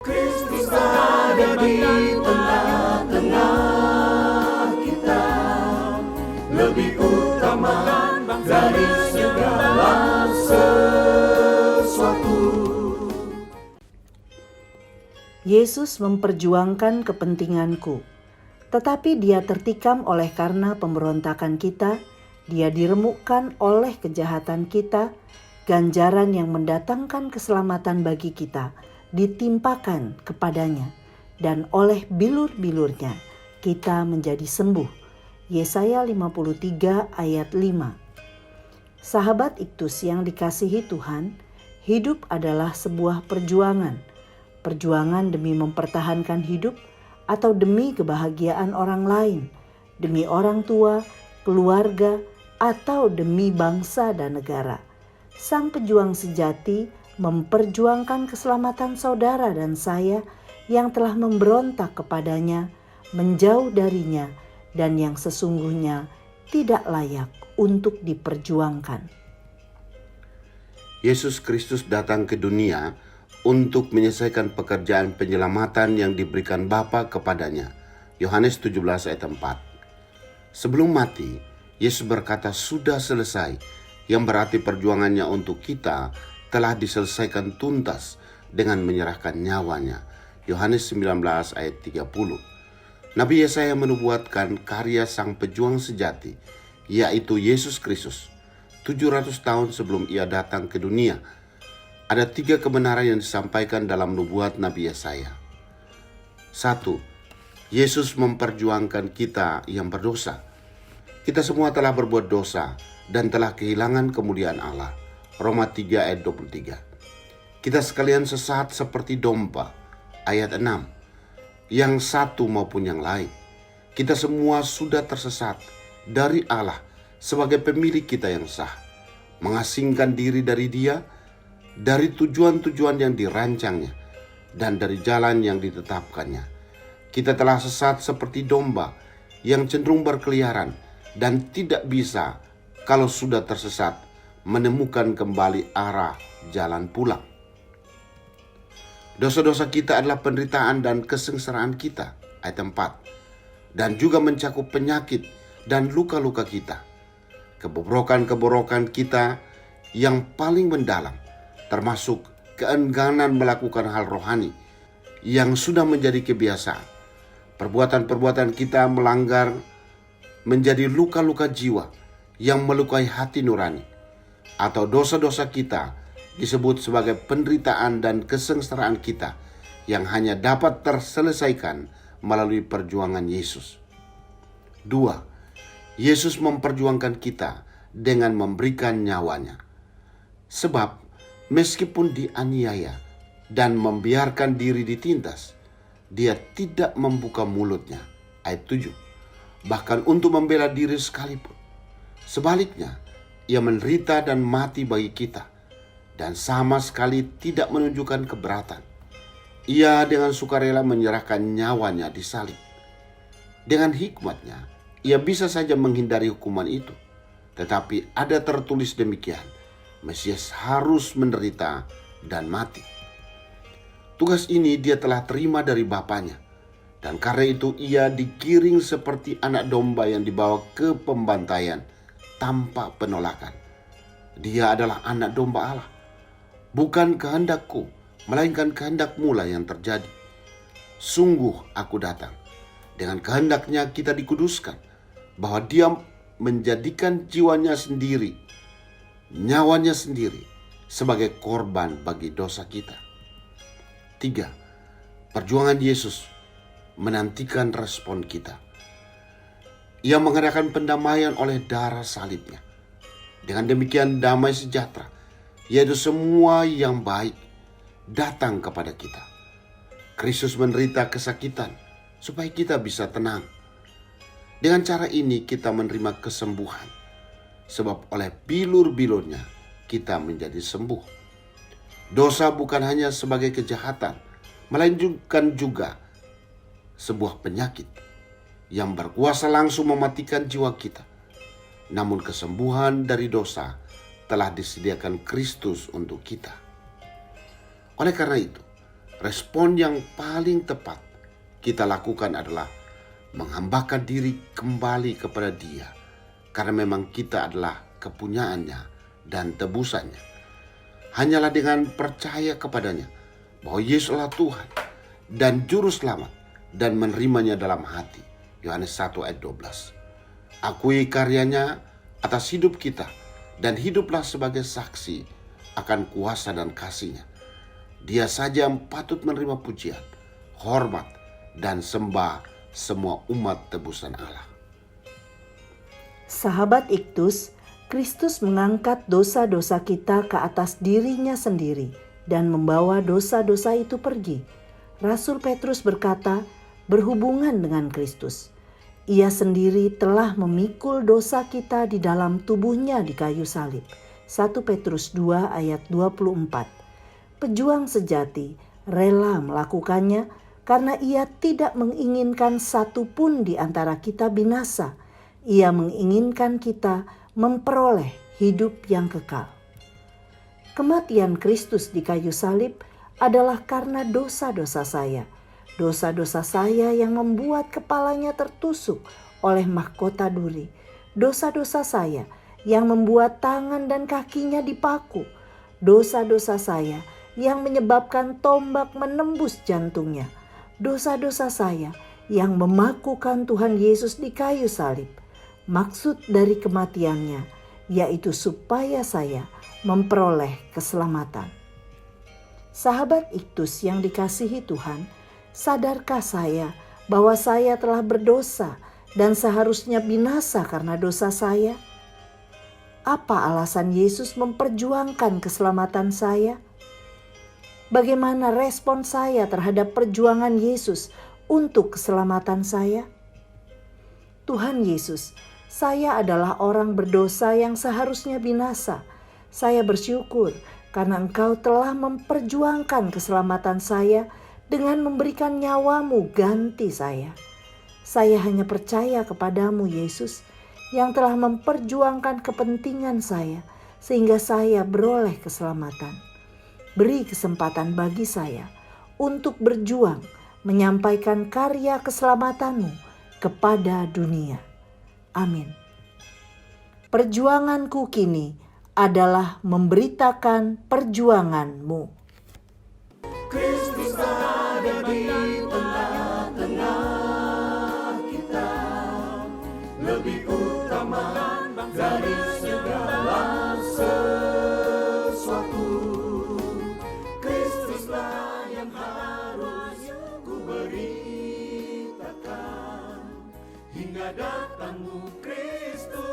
Kristus ada di tengah-tengah kita, lebih utama dari segala sesuatu. Yesus memperjuangkan kepentinganku, tetapi dia tertikam oleh karena pemberontakan kita, dia diremukkan oleh kejahatan kita, ganjaran yang mendatangkan keselamatan bagi kita ditimpakan kepadanya, dan oleh bilur-bilurnya kita menjadi sembuh. Yesaya 53 ayat 5. Sahabat Iktus yang dikasihi Tuhan, hidup adalah sebuah perjuangan. Perjuangan demi mempertahankan hidup atau demi kebahagiaan orang lain, demi orang tua, keluarga, atau demi bangsa dan negara. Sang pejuang sejati memperjuangkan keselamatan saudara dan saya yang telah memberontak kepadanya, menjauh darinya, dan yang sesungguhnya tidak layak untuk diperjuangkan. Yesus Kristus datang ke dunia untuk menyelesaikan pekerjaan penyelamatan yang diberikan Bapa kepadanya. Yohanes 17 ayat 4. Sebelum mati, Yesus berkata sudah selesai, yang berarti perjuangannya untuk kita telah diselesaikan tuntas dengan menyerahkan nyawanya. Yohanes 19 ayat 30. Nabi Yesaya menubuatkan karya sang pejuang sejati, yaitu Yesus Kristus. 700 tahun sebelum ia datang ke dunia, ada 3 kebenaran yang disampaikan dalam nubuat Nabi Yesaya. 1. Yesus memperjuangkan kita yang berdosa. Kita semua telah berbuat dosa dan telah kehilangan kemuliaan Allah. Roma 3 ayat 23. Kita sekalian sesat seperti domba. Ayat 6. Yang satu maupun yang lain. Kita semua sudah tersesat dari Allah sebagai pemilik kita yang sah. Mengasingkan diri dari Dia, dari tujuan-tujuan yang dirancangnya, dan dari jalan yang ditetapkannya. Kita telah sesat seperti domba yang cenderung berkeliaran dan tidak bisa, kalau sudah tersesat, menemukan kembali arah jalan pulang. Dosa-dosa kita adalah penderitaan dan kesengsaraan kita, ayat 4, dan juga mencakup penyakit dan luka-luka kita. Kebobrokan-kebobrokan kita yang paling mendalam, termasuk keengganan melakukan hal rohani yang sudah menjadi kebiasaan. Perbuatan-perbuatan kita melanggar menjadi luka-luka jiwa yang melukai hati nurani. Atau dosa-dosa kita disebut sebagai penderitaan dan kesengsaraan kita yang hanya dapat terselesaikan melalui perjuangan Yesus. 2. Yesus memperjuangkan kita dengan memberikan nyawanya. Sebab meskipun dianiaya dan membiarkan diri ditindas, dia tidak membuka mulutnya. Ayat 7. Bahkan untuk membela diri sekalipun. Sebaliknya, ia menderita dan mati bagi kita, dan sama sekali tidak menunjukkan keberatan. Ia dengan sukarela menyerahkan nyawanya di salib. Dengan hikmatnya, ia bisa saja menghindari hukuman itu. Tetapi ada tertulis demikian, Mesias harus menderita dan mati. Tugas ini dia telah terima dari Bapanya, dan karena itu ia digiring seperti anak domba yang dibawa ke pembantaian tanpa penolakan. Dia adalah anak domba Allah. Bukan kehendakku, melainkan kehendak-Mu lah yang terjadi. Sungguh aku datang. Dengan kehendaknya kita dikuduskan, bahwa dia menjadikan jiwanya sendiri, nyawanya sendiri, sebagai korban bagi dosa kita. 3. Perjuangan Yesus menantikan respon kita. Ia mengadakan pendamaian oleh darah salibnya. Dengan demikian damai sejahtera, yaitu semua yang baik, datang kepada kita. Kristus menderita kesakitan supaya kita bisa tenang. Dengan cara ini kita menerima kesembuhan, sebab oleh bilur-bilurnya kita menjadi sembuh. Dosa bukan hanya sebagai kejahatan, melainkan juga sebuah penyakit yang berkuasa langsung mematikan jiwa kita. Namun kesembuhan dari dosa telah disediakan Kristus untuk kita. Oleh karena itu, respon yang paling tepat kita lakukan adalah menghambakan diri kembali kepada Dia, karena memang kita adalah kepunyaannya dan tebusannya. Hanyalah dengan percaya kepadanya bahwa Yesuslah Tuhan dan Juru Selamat dan menerimanya dalam hati. Yohanes 1 ayat 12. Akui karyanya atas hidup kita dan hiduplah sebagai saksi akan kuasa dan kasih-Nya. Dia saja yang patut menerima pujian, hormat, dan sembah semua umat tebusan Allah. Sahabat Iktus, Kristus mengangkat dosa-dosa kita ke atas dirinya sendiri dan membawa dosa-dosa itu pergi. Rasul Petrus berkata, berhubungan dengan Kristus, Ia sendiri telah memikul dosa kita di dalam tubuhnya di kayu salib. 1 Petrus 2 ayat 24. Pejuang sejati rela melakukannya karena ia tidak menginginkan satu pun di antara kita binasa. Ia menginginkan kita memperoleh hidup yang kekal. Kematian Kristus di kayu salib adalah karena dosa-dosa saya. Dosa-dosa saya yang membuat kepalanya tertusuk oleh mahkota duri. Dosa-dosa saya yang membuat tangan dan kakinya dipaku. Dosa-dosa saya yang menyebabkan tombak menembus jantungnya. Dosa-dosa saya yang memakukan Tuhan Yesus di kayu salib. Maksud dari kematiannya yaitu supaya saya memperoleh keselamatan. Sahabat Iktus yang dikasihi Tuhan, sadarkah saya bahwa saya telah berdosa dan seharusnya binasa karena dosa saya? Apa alasan Yesus memperjuangkan keselamatan saya? Bagaimana respon saya terhadap perjuangan Yesus untuk keselamatan saya? Tuhan Yesus, saya adalah orang berdosa yang seharusnya binasa. Saya bersyukur karena Engkau telah memperjuangkan keselamatan saya dengan memberikan nyawamu ganti saya. Saya hanya percaya kepadamu Yesus yang telah memperjuangkan kepentingan saya sehingga saya beroleh keselamatan. Beri kesempatan bagi saya untuk berjuang menyampaikan karya keselamatanmu kepada dunia. Amin. Perjuanganku kini adalah memberitakan perjuanganmu. Kristus ada di tengah-tengah kita, lebih utama dari segala sesuatu. Kristuslah yang harus ku beritakan hingga datangmu Kristus.